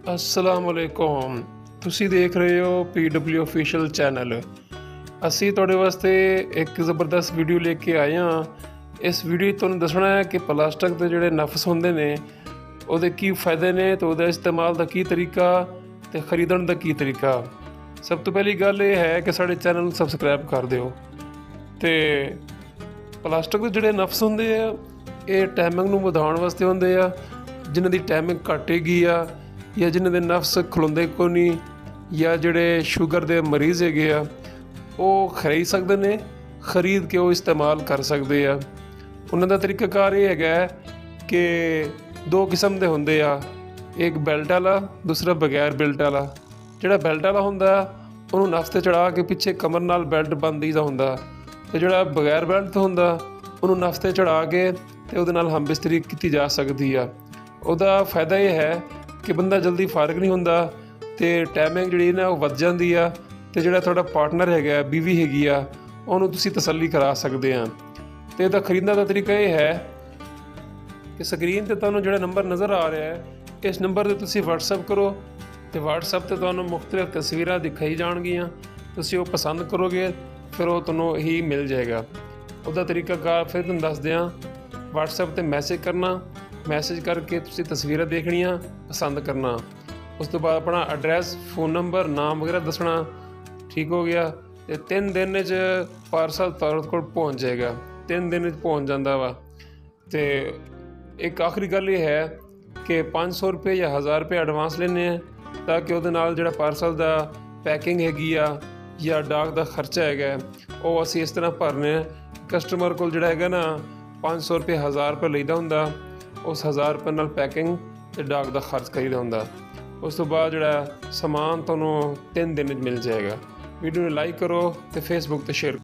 अस्सलामुअलैकुम। ਤੁਸੀਂ ਦੇਖ ਰਹੇ ਹੋ PW ऑफिशियल चैनल। ਅਸੀਂ ਤੁਹਾਡੇ ਵਾਸਤੇ ਇੱਕ ਜ਼ਬਰਦਸਤ ਵੀਡੀਓ ਲੈ ਕੇ ਆਏ ਹਾਂ। ਇਸ ਵੀਡੀਓ ਤੁਹਾਨੂੰ ਦੱਸਣਾ ਹੈ ਕਿ ਪਲਾਸਟਿਕ ਦੇ ਜਿਹੜੇ ਨਫਸ ਹੁੰਦੇ ਨੇ ਉਹਦੇ ਕੀ ਫਾਇਦੇ ਨੇ ਤੇ ਉਹਦਾ ਇਸਤੇਮਾਲ ਦਾ ਕੀ ਤਰੀਕਾ ਤੇ ਖਰੀਦਣ ਦਾ ਕੀ ਤਰੀਕਾ। ਸਭ ਤੋਂ ਪਹਿਲੀ ਗੱਲ ਇਹ ਹੈ ਕਿ ਸਾਡੇ ਚੈਨਲ ਨੂੰ ਸਬਸਕ੍ਰਾਈਬ ਕਰ ਦਿਓ। ਤੇ ਪਲਾਸਟਿਕ ਦੇ ਜਿਹੜੇ ਨਫਸ ਹੁੰਦੇ ਆ ਇਹ ਟਾਈਮਿੰਗ ਨੂੰ ਵਧਾਉਣ ਵਾਸਤੇ ਹੁੰਦੇ ਆ। ਜਿਨ੍ਹਾਂ ਦੀ ਟਾਈਮਿੰਗ ਘੱਟ ਹੈਗੀ ਆ ਜਾਂ ਜਿਨ੍ਹਾਂ ਦੇ ਨਫਸ ਖਲੋਂਦੇ ਕੋਈ ਨਹੀਂ ਜਾਂ ਜਿਹੜੇ ਸ਼ੂਗਰ ਦੇ ਮਰੀਜ਼ ਹੈਗੇ ਆ ਉਹ ਖਰੀਦ ਸਕਦੇ ਨੇ, ਖਰੀਦ ਕੇ ਉਹ ਇਸਤੇਮਾਲ ਕਰ ਸਕਦੇ ਆ। ਉਹਨਾਂ ਦਾ ਤਰੀਕਾਕਾਰ ਇਹ ਹੈਗਾ ਕਿ ਦੋ ਕਿਸਮ ਦੇ ਹੁੰਦੇ ਆ, ਇੱਕ ਬੈਲਟ ਵਾਲਾ, ਦੂਸਰਾ ਬਗੈਰ ਬੈਲਟ ਵਾਲਾ। ਜਿਹੜਾ ਬੈਲਟ ਵਾਲਾ ਹੁੰਦਾ ਉਹਨੂੰ ਨਫਸ 'ਤੇ ਚੜ੍ਹਾ ਕੇ ਪਿੱਛੇ ਕਮਰ ਨਾਲ ਬੈਲਟ ਬੰਨ੍ਹ ਦਈਦਾ ਹੁੰਦਾ, ਅਤੇ ਜਿਹੜਾ ਬਗੈਰ ਬੈਲਟ ਤੋਂ ਹੁੰਦਾ ਉਹਨੂੰ ਨਫਸ 'ਤੇ ਚੜ੍ਹਾ ਕੇ ਅਤੇ ਉਹਦੇ ਨਾਲ ਹਮਬਿਸਤਰੀ ਕੀਤੀ ਜਾ ਸਕਦੀ ਆ। ਉਹਦਾ ਫਾਇਦਾ ਇਹ ਹੈ ਕਿ ਬੰਦਾ ਜਲਦੀ ਫਾਰਗ ਨਹੀਂ ਹੁੰਦਾ ਅਤੇ ਟਾਈਮਿੰਗ ਜਿਹੜੀ ਨਾ ਉਹ ਵੱਧ ਜਾਂਦੀ ਆ, ਅਤੇ ਜਿਹੜਾ ਤੁਹਾਡਾ ਪਾਰਟਨਰ ਹੈਗਾ, ਬੀਵੀ ਹੈਗੀ ਆ, ਉਹਨੂੰ ਤੁਸੀਂ ਤਸੱਲੀ ਕਰਾ ਸਕਦੇ ਆ। ਅਤੇ ਇਹਦਾ ਖਰੀਦਣ ਦਾ ਤਰੀਕਾ ਇਹ ਹੈ ਕਿ ਸਕਰੀਨ 'ਤੇ ਤੁਹਾਨੂੰ ਜਿਹੜਾ ਨੰਬਰ ਨਜ਼ਰ ਆ ਰਿਹਾ ਹੈ ਇਸ ਨੰਬਰ 'ਤੇ ਤੁਸੀਂ ਵਟਸਐਪ ਕਰੋ ਅਤੇ ਵਟਸਐਪ 'ਤੇ ਤੁਹਾਨੂੰ ਮੁਖਤਲਿਫ ਤਸਵੀਰਾਂ ਦਿਖਾਈ ਜਾਣਗੀਆਂ। ਤੁਸੀਂ ਉਹ ਪਸੰਦ ਕਰੋਗੇ ਫਿਰ ਉਹ ਤੁਹਾਨੂੰ ਹੀ ਮਿਲ ਜਾਏਗਾ। ਉਹਦਾ ਤਰੀਕਾਕਾਰ ਫਿਰ ਤੁਹਾਨੂੰ ਦੱਸ ਦਿਆਂ। ਵਟਸਐਪ 'ਤੇ ਮੈਸੇਜ ਕਰਨਾ, ਮੈਸੇਜ ਕਰਕੇ ਤੁਸੀਂ ਤਸਵੀਰਾਂ ਦੇਖਣੀਆਂ, ਪਸੰਦ ਕਰਨਾ। ਉਸ ਤੋਂ ਬਾਅਦ ਆਪਣਾ ਐਡਰੈਸ, ਫ਼ੋਨ ਨੰਬਰ, ਨਾਮ ਵਗੈਰਾ ਦੱਸਣਾ। ਠੀਕ ਹੋ ਗਿਆ। ਅਤੇ 3 ਦਿਨ 'ਚ ਪਾਰਸਲ ਤੁਹਾਡੇ ਕੋਲ ਪਹੁੰਚ ਜਾਏਗਾ। 3 ਦਿਨ 'ਚ ਪਹੁੰਚ ਜਾਂਦਾ ਵਾ। ਅਤੇ ਇੱਕ ਆਖਰੀ ਗੱਲ ਇਹ ਹੈ ਕਿ 500 ਰੁਪਏ ਜਾਂ 1000 ਰੁਪਏ ਐਡਵਾਂਸ ਲੈਂਦੇ ਹਾਂ ਤਾਂ ਕਿ ਉਹਦੇ ਨਾਲ ਜਿਹੜਾ ਪਾਰਸਲ ਦਾ ਪੈਕਿੰਗ ਹੈਗੀ ਆ ਜਾਂ ਡਾਕ ਦਾ ਖਰਚਾ ਹੈਗਾ ਉਹ ਅਸੀਂ ਇਸ ਤਰ੍ਹਾਂ ਭਰਨੇ ਆ। ਕਸਟਮਰ ਕੋਲ ਜਿਹੜਾ ਹੈਗਾ ਨਾ 500 ਰੁਪਏ 1000 ਰੁਪਏ ਲਈਦਾ ਹੁੰਦਾ, ਉਸ 1000 ਰੁਪਏ ਨਾਲ ਪੈਕਿੰਗ ਅਤੇ ਡਾਕ ਦਾ ਖਰਚ ਕਰੀਦਾ ਹੁੰਦਾ। ਉਸ ਤੋਂ ਬਾਅਦ ਜਿਹੜਾ ਸਮਾਨ ਤੁਹਾਨੂੰ 3 ਦਿਨ 'ਚ ਮਿਲ ਜਾਏਗਾ। ਵੀਡੀਓ ਨੂੰ ਲਾਈਕ ਕਰੋ ਅਤੇ ਫੇਸਬੁੱਕ 'ਤੇ ਸ਼ੇਅਰ